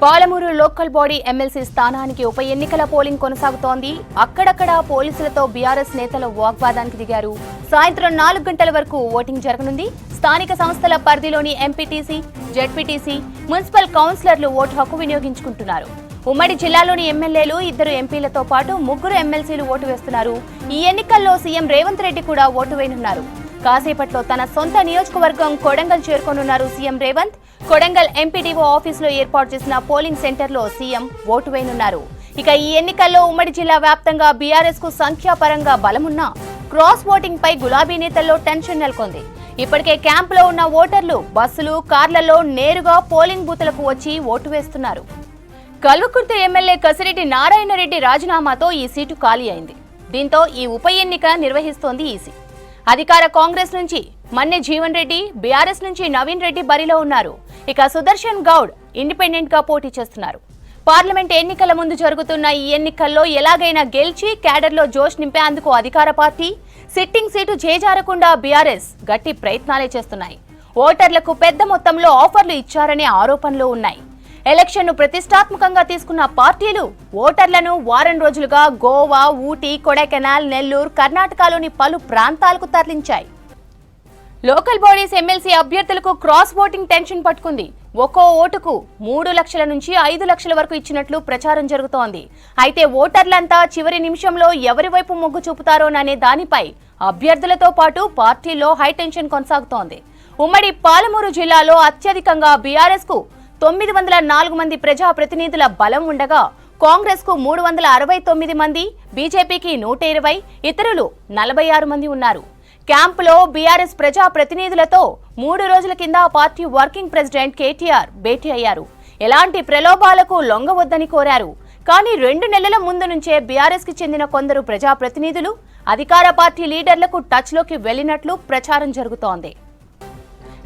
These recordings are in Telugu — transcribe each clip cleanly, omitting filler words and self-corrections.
పాలమూరు లోకల్ బాడీ ఎమ్మెల్సీ స్థానానికి ఉప ఎన్నికల పోలింగ్ కొనసాగుతోంది. అక్కడక్కడ పోలీసులతో బీఆర్ఎస్ నేతలు వాగ్వాదానికి దిగారు. సాయంత్రం 4 గంటల వరకు ఓటింగ్ జరగనుంది. స్థానిక సంస్థల పరిధిలోని ఎంపీటీసీ, జెడ్పీటీసీ, మున్సిపల్ కౌన్సిలర్లు ఓటు హక్కు వినియోగించుకుంటున్నారు. ఉమ్మడి జిల్లాలోని ఎమ్మెల్యేలు, 2 ఎంపీలతో పాటు 3 ఎమ్మెల్సీలు ఓటు వేస్తున్నారు. ఈ ఎన్నికల్లో సీఎం రేవంత్ రెడ్డి కూడా ఓటు వేయనున్నారు. కాసేపట్లో తన సొంత నియోజకవర్గం కొడంగల్ చేరుకోనున్నారు సీఎం రేవంత్. కొడంగల్ ఎంపీడీఓ ఆఫీసులో ఏర్పాటు చేసిన పోలింగ్ సెంటర్లో సీఎం ఓటు వేయనున్నారు. ఇక ఈ ఎన్నికల్లో ఉమ్మడి జిల్లా వ్యాప్తంగా బీఆర్ఎస్ కు సంఖ్యాపరంగా బలమున్నా క్రాస్ ఓటింగ్ పై గులాబీ నేతల్లో టెన్షన్ నెలకొంది. ఇప్పటికే క్యాంపులో ఉన్న ఓటర్లు బస్సులు, కార్లలో నేరుగా పోలింగ్ బూతులకు వచ్చి ఓటు వేస్తున్నారు. కల్వకుర్తి ఎమ్మెల్యే కసిరెడ్డి నారాయణరెడ్డి రాజీనామాతో ఈ సీటు ఖాళీ అయింది. దీంతో ఈ ఉప ఎన్నిక నిర్వహిస్తోంది ఈసీ. అధికార కాంగ్రెస్ నుంచి మన్నె జీవన్ రెడ్డి, బీఆర్ఎస్ నుంచి నవీన్ రెడ్డి బరిలో ఉన్నారు. ఇక సుదర్శన్ గౌడ్ ఇండిపెండెంట్ గా పోటీ చేస్తున్నారు. పార్లమెంట్ ఎన్నికల ముందు జరుగుతున్న ఈ ఎన్నికల్లో ఎలాగైనా గెలిచి క్యాడర్లో జోష్ నింపేందుకు అధికార పార్టీ, సిట్టింగ్ సీటు చేజారకుండా బీఆర్ఎస్ గట్టి ప్రయత్నాలే చేస్తున్నాయి. ఓటర్లకు పెద్ద మొత్తంలో ఆఫర్లు ఇచ్చారనే ఆరోపణలు ఉన్నాయి. ఎలక్షన్ను ప్రతిష్టాత్మకంగా తీసుకున్న పార్టీలు ఓటర్లను వారం రోజులుగా గోవా, ఊటీ, కొడైకెనాల్, నెల్లూరు, కర్ణాటకలోని పలు ప్రాంతాలకు తరలించాయి. లోకల్ బాడీస్ ఎమ్మెల్సీ అభ్యర్థులకు క్రాస్ ఓటింగ్ టెన్షన్ పట్టుకుంది. ఒక్కో ఓటుకు 3 లక్షల నుంచి 5 లక్షల వరకు ఇచ్చినట్లు ప్రచారం జరుగుతోంది. అయితే ఓటర్లంతా చివరి నిమిషంలో ఎవరి వైపు మొగ్గు చూపుతారోననే దానిపై అభ్యర్థులతో పాటు పార్టీల్లో హైటెన్షన్ కొనసాగుతోంది. ఉమ్మడి పాలమూరు జిల్లాలో అత్యధికంగా బీఆర్ఎస్ కు 904 మంది ప్రజాప్రతినిధుల బలం ఉండగా కాంగ్రెస్ కు 369 మంది, బీజేపీకి 120, ఇతరులు 46 మంది ఉన్నారు. క్యాంపులో బీఆర్ఎస్ ప్రజాప్రతినిధులతో 3 రోజుల కింద పార్టీ వర్కింగ్ ప్రెసిడెంట్ కేటీఆర్ భేటీ అయ్యారు. ఎలాంటి ప్రలోభాలకు లొంగవద్దని కోరారు. కానీ 2 నెలల ముందు నుంచే బీఆర్ఎస్ కి చెందిన కొందరు ప్రజాప్రతినిధులు అధికార పార్టీ లీడర్లకు టచ్ లోకి వెళ్లినట్లు ప్రచారం జరుగుతోంది.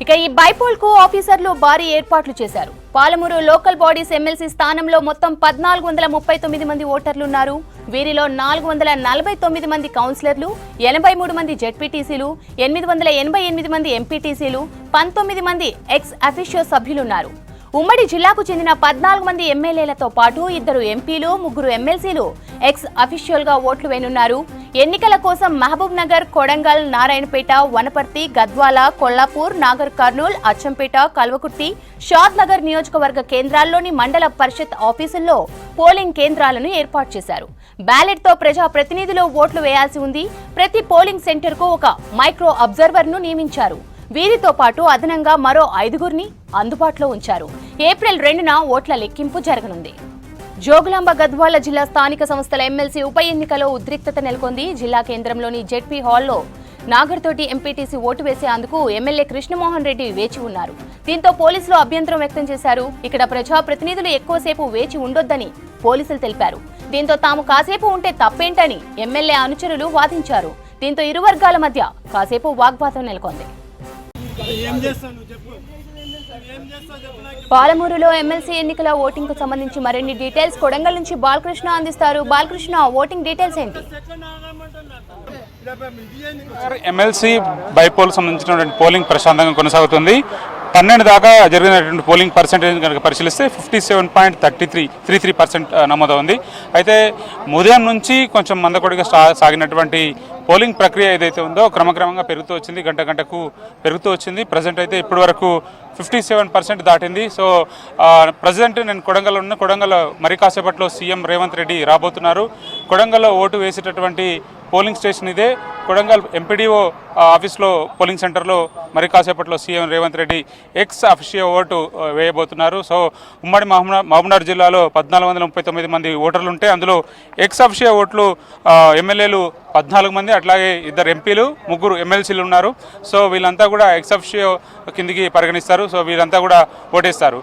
ఇక ఈ బైపోల్ కు ఆఫీసర్లు భారీ ఏర్పాట్లు చేశారు. పాలమూరు లోకల్ బాడీస్ ఎమ్మెల్సీ స్థానంలో మొత్తం 1439 మంది ఓటర్లున్నారు. వీరిలో 449 మంది కౌన్సిలర్లు, 83 మంది జెడ్పీటీసీలు, 888 మంది ఎంపీటీసీలు, 19 మంది ఎక్స్ అఫిషియో సభ్యులున్నారు. ఉమ్మడి జిల్లాకు చెందిన 14 మంది ఎమ్మెల్యేలతో పాటు 2 ఎంపీలు, 3 ఎమ్మెల్సీలు ఎక్స్ అఫిషియల్ గా ఓట్లు వేయనున్నారు. ఎన్నికల కోసం మహబూబ్ నగర్, కొడంగల్, నారాయణపేట, వనపర్తి, గద్వాల, కొల్లాపూర్, నాగర్ కర్నూల్, అచ్చంపేట, కల్వకుర్తి, షాద్ నగర్ నియోజకవర్గ కేంద్రాల్లోని మండల పరిషత్ ఆఫీసుల్లో పోలింగ్ కేంద్రాలను ఏర్పాటు చేశారు. బ్యాలెట్ తో ప్రజా ప్రతినిధులు ఓట్లు వేయాల్సి ఉంది. ప్రతి పోలింగ్ సెంటర్ కు ఒక మైక్రో అబ్జర్వర్ ను నియమించారు. వీరితో పాటు అదనంగా మరో 5గురిని అందుబాటులో ఉంచారు. ఏప్రిల్ 2న ఓట్ల లెక్కింపు జరగనుంది. జోగులాంబ గద్వాల జిల్లా స్థానిక సంస్థల ఎమ్మెల్సీ ఉప ఎన్నికలో ఉద్రిక్తత నెలకొంది. జిల్లా కేంద్రంలోని జెడ్పీ హాల్లో నాగర్తోటి ఎంపీటీసీ ఓటు వేసేందుకు ఎమ్మెల్యే కృష్ణమోహన్ రెడ్డి వేచి ఉన్నారు. దీంతో పోలీసులు అభ్యంతరం వ్యక్తం చేశారు. ఇక్కడ ప్రజాప్రతినిధులు ఎక్కువసేపు వేచి ఉండొద్దని పోలీసులు తెలిపారు. దీంతో తాము కాసేపు ఉంటే తప్పేంటని ఎమ్మెల్యే అనుచరులు వాదించారు. దీంతో ఇరు వర్గాల మధ్య కాసేపు వాగ్వాదం నెలకొంది. పాలమూరులో ఎమ్మెల్సీ ఎన్నికల ఓటింగ్ కు సంబంధించి మరిన్ని డీటెయిల్స్ కొడంగల్ నుంచి బాలకృష్ణ అందిస్తారు. బాలకృష్ణ, ఓటింగ్ డీటెయిల్స్ ఏంటి? ఎమ్మెల్సీ బైపోల్ సంబంధించినటువంటి పోలింగ్ ప్రశాంతంగా కొనసాగుతుంది. 12 దాకా జరిగినటువంటి పోలింగ్ పర్సెంటేజ్ కనుక పరిశీలిస్తే 57.33% నమోదవుంది. అయితే ఉదయం నుంచి కొంచెం మందకొడిగా సాగినటువంటి పోలింగ్ ప్రక్రియ ఏదైతే ఉందో క్రమక్రమంగా పెరుగుతూ వచ్చింది, గంటకు పెరుగుతూ వచ్చింది. ప్రజెంట్ అయితే ఇప్పటి వరకు 57% దాటింది. సో ప్రజెంట్ నేను కొడంగల్లో ఉన్న కొడంగల్ మరి కాసేపట్లో సీఎం రేవంత్ రెడ్డి రాబోతున్నారు. కొడంగల్లో ఓటు వేసేటటువంటి పోలింగ్ స్టేషన్ ఇదే. కొడంగల్ ఎంపీడీఓ ఆఫీస్లో పోలింగ్ సెంటర్లో మరి కాసేపట్లో CM Revanth Reddy ex officio vote వేయబోతున్నారు. సో ఉమ్మడి మహబూబ్నగర్ జిల్లాలో 1439 మంది ఓటర్లు ఉంటే అందులో ఎక్స్ అఫిషియో ఓట్లు ఎమ్మెల్యేలు 14 మంది, అట్లాగే 2 ఎంపీలు, 3 ఎమ్మెల్సీలు ఉన్నారు. సో వీళ్ళంతా కూడా ఎక్స్ అఫిషియో కిందికి పరిగణిస్తారు. సో వీళ్ళంతా కూడా ఓటేస్తారు.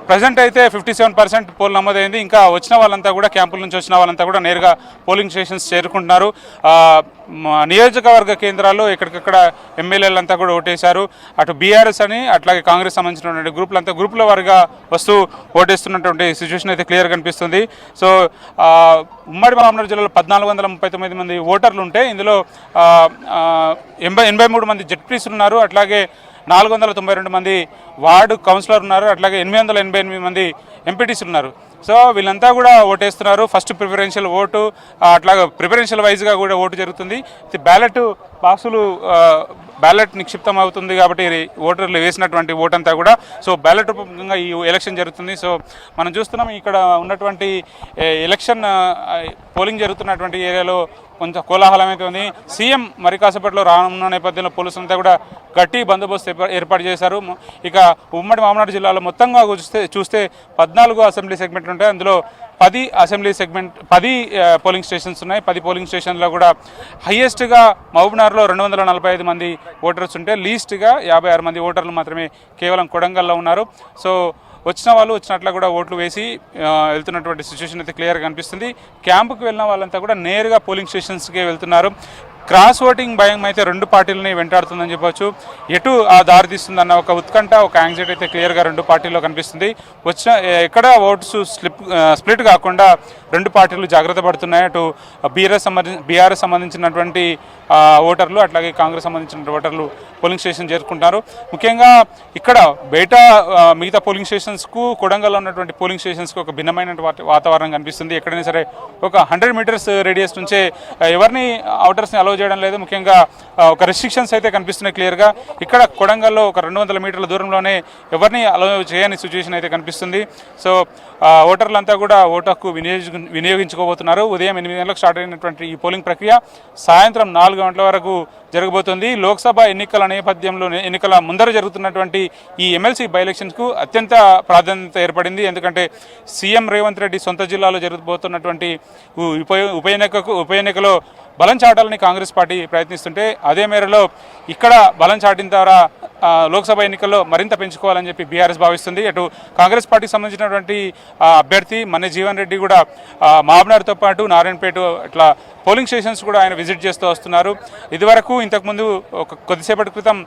ప్రజెంట్ అయితే 57% పోల్ నమోదైంది. ఇంకా వచ్చిన వాళ్ళంతా కూడా క్యాంపుల నుంచి వచ్చిన వాళ్ళంతా కూడా నేరుగా పోలింగ్ స్టేషన్స్ చేరుకుంటున్నారు. నియోజకవర్గ కేంద్రాల్లో ఎక్కడికక్కడ ఎమ్మెల్యేలంతా కూడా ఓటేశారు. అటు బీఆర్ఎస్ అని అట్లాగే కాంగ్రెస్ సంబంధించినటువంటి గ్రూపుల వారిగా వస్తూ ఓటేస్తున్నటువంటి సిచ్యువేషన్ అయితే క్లియర్ కనిపిస్తుంది. సో ఉమ్మడి మహబూబ్నగర్ జిల్లాలో 1439 మంది ఓటర్లు ఉంటే ఇందులో 83 మంది జెడ్పీటీసీలు ఉన్నారు. అట్లాగే 492 మంది వార్డు కౌన్సిలర్ ఉన్నారు, అట్లాగే 888 మంది ఎంపీటీసీలు ఉన్నారు. సో వీళ్ళంతా కూడా ఓటేస్తున్నారు. ఫస్ట్ ప్రిఫరెన్షియల్ ఓటు, అట్లాగా ప్రిఫరెన్షియల్ వైజ్గా కూడా ఓటు జరుగుతుంది. బ్యాలెట్ బాక్సులు బ్యాలెట్ నిక్షిప్తం అవుతుంది కాబట్టి ఓటర్లు వేసినటువంటి ఓటంతా కూడా సో బ్యాలెట్ రూపంగా ఈ ఎలక్షన్ జరుగుతుంది. సో మనం చూస్తున్నాం ఇక్కడ ఉన్నటువంటి ఎలక్షన్ పోలింగ్ జరుగుతున్నటువంటి ఏరియాలో కొంచెం కోలాహలం అయితే ఉంది. సీఎం మరి కాసేపట్లో రానున్న నేపథ్యంలో పోలీసులంతా కూడా గట్టి బందోబస్తు ఏర్పాటు చేశారు. ఇక ఉమ్మడి మామనాడు జిల్లాలో మొత్తంగా చూస్తే 14 అసెంబ్లీ సెగ్మెంట్లు ఉంటాయి. అందులో 10 పోలింగ్ స్టేషన్స్ ఉన్నాయి. 10 పోలింగ్ స్టేషన్లో కూడా హయ్యెస్ట్గా మహబూబ్నగర్లో 245 మంది ఓటర్స్ ఉంటే లీస్ట్గా 56 మంది ఓటర్లు మాత్రమే కేవలం కొడంగల్లో ఉన్నారు. సో వచ్చిన వాళ్ళు వచ్చినట్లు కూడా ఓట్లు వేసి వెళ్తున్నటువంటి సిచ్యువేషన్ అయితే క్లియర్గా కనిపిస్తుంది. క్యాంపుకి వెళ్ళిన వాళ్ళంతా కూడా నేరుగా పోలింగ్ స్టేషన్స్కే వెళ్తున్నారు. క్రాస్ ఓటింగ్ భయం అయితే రెండు పార్టీలని వెంటాడుతుందని చెప్పొచ్చు. ఎటు ఆ దారి తీస్తుందన్న ఒక ఉత్కంఠ, ఒక యాంగ్జైటీ అయితే క్లియర్గా రెండు పార్టీల్లో కనిపిస్తుంది. ఎక్కడ ఓట్స్ స్ప్లిట్ కాకుండా రెండు పార్టీలు జాగ్రత్త పడుతున్నాయి. అటు బీఆర్ఎస్ సంబంధించినటువంటి ఓటర్లు, అట్లాగే కాంగ్రెస్ సంబంధించిన ఓటర్లు పోలింగ్ స్టేషన్ చేరుకుంటారు. ముఖ్యంగా ఇక్కడ బయట మిగతా పోలింగ్ స్టేషన్స్కు కొడంగల్లో ఉన్నటువంటి పోలింగ్ స్టేషన్స్కు ఒక భిన్నమైన వాతావరణం కనిపిస్తుంది. ఎక్కడైనా సరే ఒక 100 మీటర్స్ రేడియస్ నుంచే ఎవరిని అవుటర్స్ని అలౌ చేయడం లేదు. ముఖ్యంగా ఒక రెస్ట్రిక్షన్స్ అయితే కనిపిస్తున్నాయి క్లియర్గా. ఇక్కడ కొడంగల్లో ఒక 200 మీటర్ల దూరంలోనే ఎవరిని అలౌ చేయని సిచ్యువేషన్ అయితే కనిపిస్తుంది. సో ఓటర్లంతా కూడా ఓటు హక్కు వినియోగించుకోబోతున్నారు. ఉదయం 8 గంటలకు స్టార్ట్ అయినటువంటి ఈ పోలింగ్ ప్రక్రియ సాయంత్రం 4 గంటల వరకు జరగబోతోంది. లోక్సభ ఎన్నికల నేపథ్యంలో ఎన్నికల ముందర జరుగుతున్నటువంటి ఈ ఎమ్మెల్సీ బై ఎలక్షన్స్కు అత్యంత ప్రాధాన్యత ఏర్పడింది. ఎందుకంటే సీఎం రేవంత్ రెడ్డి సొంత జిల్లాలో జరగబోతున్నటువంటి ఉప ఎన్నికలో బలం చాటాలని కాంగ్రెస్ పార్టీ ప్రయత్నిస్తుంటే అదే మేరలో ఇక్కడ బలం చాటిన ద్వారా లోక్సభ ఎన్నికల్లో మరింత పెంచుకోవాలని చెప్పి బీఆర్ఎస్ భావిస్తుంది. అటు కాంగ్రెస్ పార్టీకి సంబంధించినటువంటి అభ్యర్థి మన జీవన్ రెడ్డి కూడా మహబూబ్నగర్తో పాటు నారాయణపేట ఇట్లా పోలింగ్ స్టేషన్స్ కూడా ఆయన విజిట్ చేస్తూ వస్తున్నారు. ఇదివరకు ఇంతకుముందు కొద్దిసేపటి క్రితం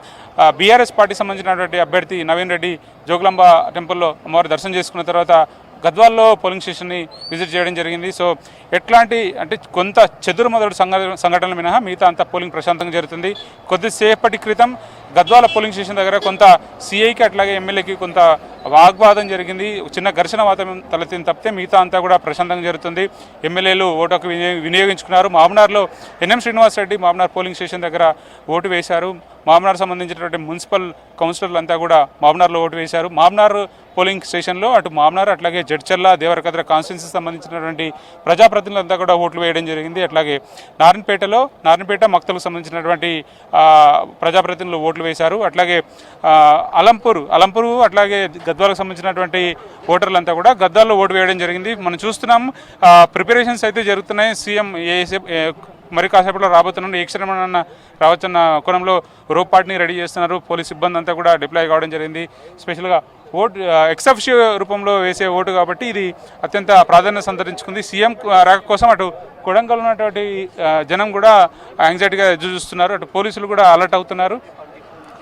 బీఆర్ఎస్ పార్టీకి సంబంధించినటువంటి అభ్యర్థి నవీన్ రెడ్డి జోగులాంబ టెంపుల్లో అమ్మవారి దర్శనం చేసుకున్న తర్వాత గద్వాల్లో పోలింగ్ స్టేషన్ని విజిట్ చేయడం జరిగింది. సో ఎట్లాంటి అంటే కొంత చెదురుమదురు సంఘటనలు మినహా మిగతా అంతా పోలింగ్ ప్రశాంతంగా జరుగుతుంది. కొద్దిసేపటి క్రితం గద్వాల పోలింగ్ స్టేషన్ దగ్గర కొంత సీఐకి అట్లాగే ఎమ్మెల్యేకి కొంత వాగ్వాదం జరిగింది. చిన్న ఘర్షణ వాతావరణం తలెత్తింది తప్పితే మిగతా అంతా కూడా ప్రశాంతంగా జరుగుతుంది. ఎమ్మెల్యేలు ఓటుకు వినియోగించుకున్నారు. మహబూబ్నగర్లో N M Srinivas Reddy Mahabubnagar polling station దగ్గర ఓటు వేశారు. మహబూబ్నగర్ సంబంధించినటువంటి మున్సిపల్ కౌన్సిలర్లు అంతా కూడా మహబూబ్నగర్లో ఓటు వేశారు. మహబూబ్నగర్ పోలింగ్ స్టేషన్లో అటు మహబూబ్నగర్ అట్లాగే జడ్చర్ల దేవరకద్ర కాన్స్టిట్యున్సీకి సంబంధించినటువంటి ప్రజాప్రతినిధులంతా కూడా ఓట్లు వేయడం జరిగింది. అట్లాగే నారాయణపేట మక్తలకు సంబంధించినటువంటి ప్రజాప్రతినిధులు ఓట్లు వేశారు. అట్లాగే అలంపూరు అట్లాగే గద్వాలకు సంబంధించినటువంటి ఓటర్లంతా కూడా గద్వాల్లో ఓటు వేయడం జరిగింది. మనం చూస్తున్నాం ప్రిపరేషన్స్ అయితే జరుగుతున్నాయి. సీఎం మరి కాసేపట్లో రాబోతున్నాడు. ఏ క్షణమన్నా రావచ్చన్న కోణంలో రోపాటిని రెడీ చేస్తున్నారు. పోలీస్ సిబ్బంది అంతా కూడా డిప్లాయ్ కావడం జరిగింది. స్పెషల్గా ఓటు ఎక్సెప్షియో రూపంలో వేసే ఓటు కాబట్టి ఇది అత్యంత ప్రాధాన్యత సంతరించుకుంది. సీఎం రాక కోసం అటు కొడంగల్ ఉన్నటువంటి జనం కూడా యాంగ్జైటీగా ఎదురు చూస్తున్నారు. అటు పోలీసులు కూడా అలర్ట్ అవుతున్నారు.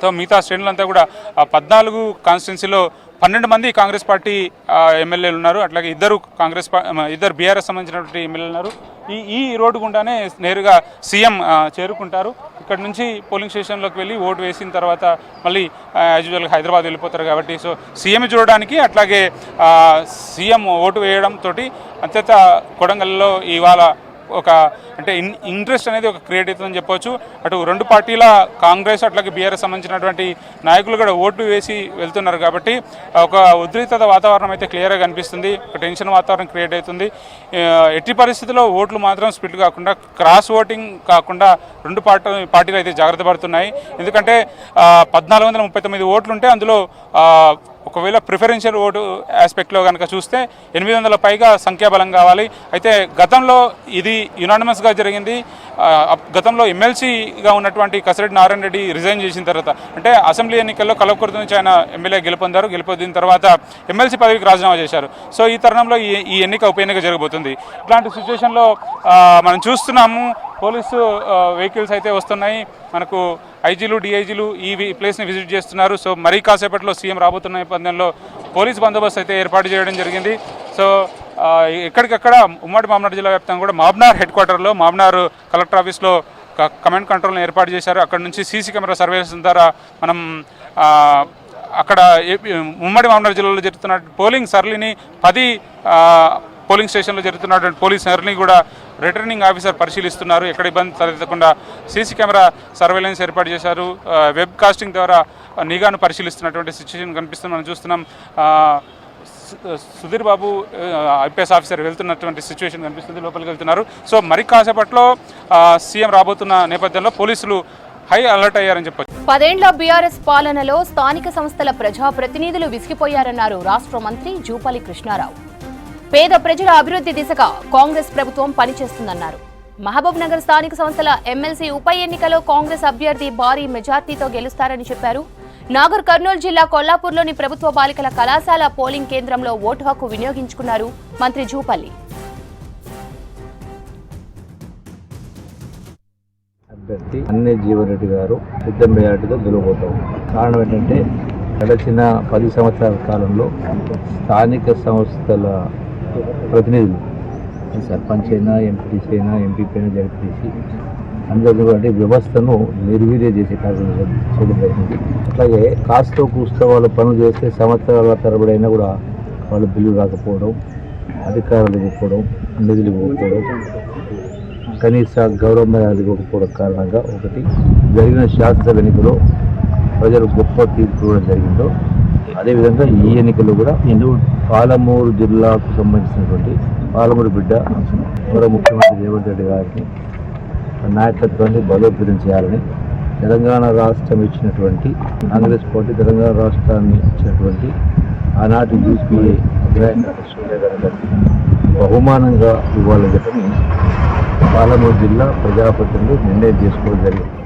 సో మిగతా శ్రేణులంతా కూడా 14 కాన్స్టిట్యున్సీలో 12 మంది కాంగ్రెస్ పార్టీ ఎమ్మెల్యేలు ఉన్నారు. అట్లాగే ఇద్దరు బీఆర్ఎస్ సంబంధించినటువంటి ఎమ్మెల్యేలు ఉన్నారు. ఈ రోడ్డు గుండానే నేరుగా సీఎం చేరుకుంటారు. ఇక్కడ నుంచి పోలింగ్ స్టేషన్లోకి వెళ్ళి ఓటు వేసిన తర్వాత మళ్ళీ యాజ్ యూజువల్గా హైదరాబాద్ వెళ్ళిపోతారు కాబట్టి సో సీఎం చూడడానికి అట్లాగే సీఎం ఓటు వేయడంతో అత్యంత కొడంగల్లో ఇవాళ ఒక అంటే ఇంట్రెస్ట్ అనేది ఒక క్రియేట్ అవుతుందని చెప్పొచ్చు. అటు రెండు పార్టీల కాంగ్రెస్ అట్లాగే బీఆర్ఎస్ సంబంధించినటువంటి నాయకులు కూడా ఓట్లు వేసి వెళ్తున్నారు కాబట్టి ఒక ఉద్రిక్తత వాతావరణం అయితే క్లియర్గా కనిపిస్తుంది. ఒక టెన్షన్ వాతావరణం క్రియేట్ అవుతుంది. ఎట్టి పరిస్థితుల్లో ఓట్లు మాత్రం స్ప్లిట్ కాకుండా క్రాస్ ఓటింగ్ కాకుండా రెండు పార్టీలు అయితే జాగ్రత్త పడుతున్నాయి. ఎందుకంటే 1439 ఓట్లుంటే అందులో ఒకవేళ ప్రిఫరెన్షియల్ ఓటు ఆస్పెక్ట్లో కనుక చూస్తే 800 పైగా సంఖ్యాబలం కావాలి. అయితే గతంలో ఇది యునానిమస్గా జరిగింది. గతంలో ఎమ్మెల్సీగా ఉన్నటువంటి కసిరెడ్డి నారాయణ రెడ్డి రిజైన్ చేసిన తర్వాత అంటే అసెంబ్లీ ఎన్నికల్లో కలవకుర్తి నుంచి ఆయన ఎమ్మెల్యే గెలుపొందిన తర్వాత ఎమ్మెల్సీ పదవికి రాజీనామా చేశారు. సో ఈ తరుణంలో ఈ ఉప ఎన్నిక జరగబోతుంది. ఇట్లాంటి సిచ్యువేషన్లో మనం చూస్తున్నాము పోలీసు వెహికల్స్ అయితే వస్తున్నాయి. మనకు ఐజీలు డిఐజీలు ఈ ప్లేస్ని విజిట్ చేస్తున్నారు. సో మరీ కాసేపట్లో సీఎం రాబోతున్న నేపథ్యంలో పోలీస్ బందోబస్తు అయితే ఏర్పాటు చేయడం జరిగింది. సో ఎక్కడికక్కడ ఉమ్మడి మహబూబ్నగర్ జిల్లా వ్యాప్తంగా కూడా మహబూబ్నగర్ హెడ్ క్వార్టర్లో మహబూబ్నగర్ కలెక్టర్ ఆఫీస్లో కమాండ్ కంట్రోల్ని ఏర్పాటు చేశారు. అక్కడ నుంచి సీసీ కెమెరా సర్వేలెన్స్ ద్వారా మనం అక్కడ ఉమ్మడి మహబూబ్నగర్ జిల్లాలో జరుగుతున్న పోలింగ్ సరళిని 10 పోలింగ్ స్టేషన్లో జరుగుతున్నటువంటి పోలింగ్ సరళిని కూడా రిటర్నింగ్ ఆఫీసర్ పరిశీలిస్తున్నారు. ఎక్కడ ఇబ్బంది తలెత్తకుండా సీసీ కెమెరా సర్వేలెన్స్ ఏర్పాటు చేశారు. వెబ్ కాస్టింగ్ ద్వారా నిఘాను పరిశీలిస్తున్నటువంటి సిచ్యువేషన్ కనిపిస్తుంది. మనం చూస్తున్నాం సుధీర్ బాబు ఐపీఎస్ ఆఫీసర్ వెళ్తున్నటువంటి సిచ్యువేషన్ కనిపిస్తుంది, లోపలికి వెళ్తున్నారు. సో మరి కాసేపట్లో సీఎం రాబోతున్న నేపథ్యంలో పోలీసులు హై అలర్ట్ అయ్యారని చెప్పొచ్చు. 10 ఏళ్ల బీఆర్ఎస్ పాలనలో స్థానిక సంస్థల ప్రజాప్రతినిధులు విసిగిపోయారన్నారు రాష్ట్ర మంత్రి జూపల్లి కృష్ణారావు. పేద ప్రజల అభివృద్ధి దిశగా కాంగ్రెస్ ప్రభుత్వం పనిచేస్తుందన్నారు. మహబూబ్ నగర్ స్థానిక సంస్థల ఎమ్మెల్సీ ఉప ఎన్నికలో కాంగ్రెస్ అభ్యర్థి భారీ మెజార్టీతో గెలుస్తారని చెప్పారు. నాగర్ కర్నూలు జిల్లా కొల్లాపూర్లోని ప్రభుత్వ బాలికల కళాశాల పోలింగ్ కేంద్రంలో ఓటు హక్కు వినియోగించుకున్నారు మంత్రి జూపల్లి. అభ్యర్థి అన్నే జీవన్ రెడ్డి గారు పెద్ద మెజార్టీతో గెలవబోతారు. కారణం ఏంటంటే గడిచిన 10 సంవత్సరాల కాలంలో స్థానిక సంస్థల ప్రతినిధులు సర్పంచ్ అయినా, ఎంపీటీసీ అయినా, ఎంపీపీ అయినా, జడ్పీటీసీ అందరూ అంటే వ్యవస్థను నిర్వీర్యం చేసే కార్యక్రమం చేయడం జరిగింది. అట్లాగే కాస్తో కూస్తో వాళ్ళు పనులు చేస్తే సంవత్సరాల తరబడైనా కూడా వాళ్ళు బిల్లు రాకపోవడం, అధికారులు ఇవ్వకపోవడం, నిధులు ఇవ్వకపోవడం, కనీస గౌరవ మర్యాదలు ఇవ్వకపోవడం కారణంగా ఒకటి జరిగిన శాసనసభ ఎన్నికలో ప్రజలు గొప్ప తీర్పు ఇవ్వడం జరిగిందో, అదేవిధంగా ఈ ఎన్నికల్లో కూడా పాలమూరు జిల్లాకు సంబంధించినటువంటి పాలమూరు బిడ్డ గౌరవ ముఖ్యమంత్రి రేవంత్ రెడ్డి గారిని నాయకత్వాన్ని బలోపేతం చేయాలని తెలంగాణ రాష్ట్రం ఇచ్చినటువంటి కాంగ్రెస్ పార్టీ తెలంగాణ రాష్ట్రాన్ని ఇచ్చినటువంటి ఆనాటి యూపీఏ సోనియా గాంధీ బహుమానంగా ఇవ్వాలని చెప్పని పాలమూరు జిల్లా ప్రజాప్రతినిధులు నిర్ణయం చేసుకోవడం జరిగింది.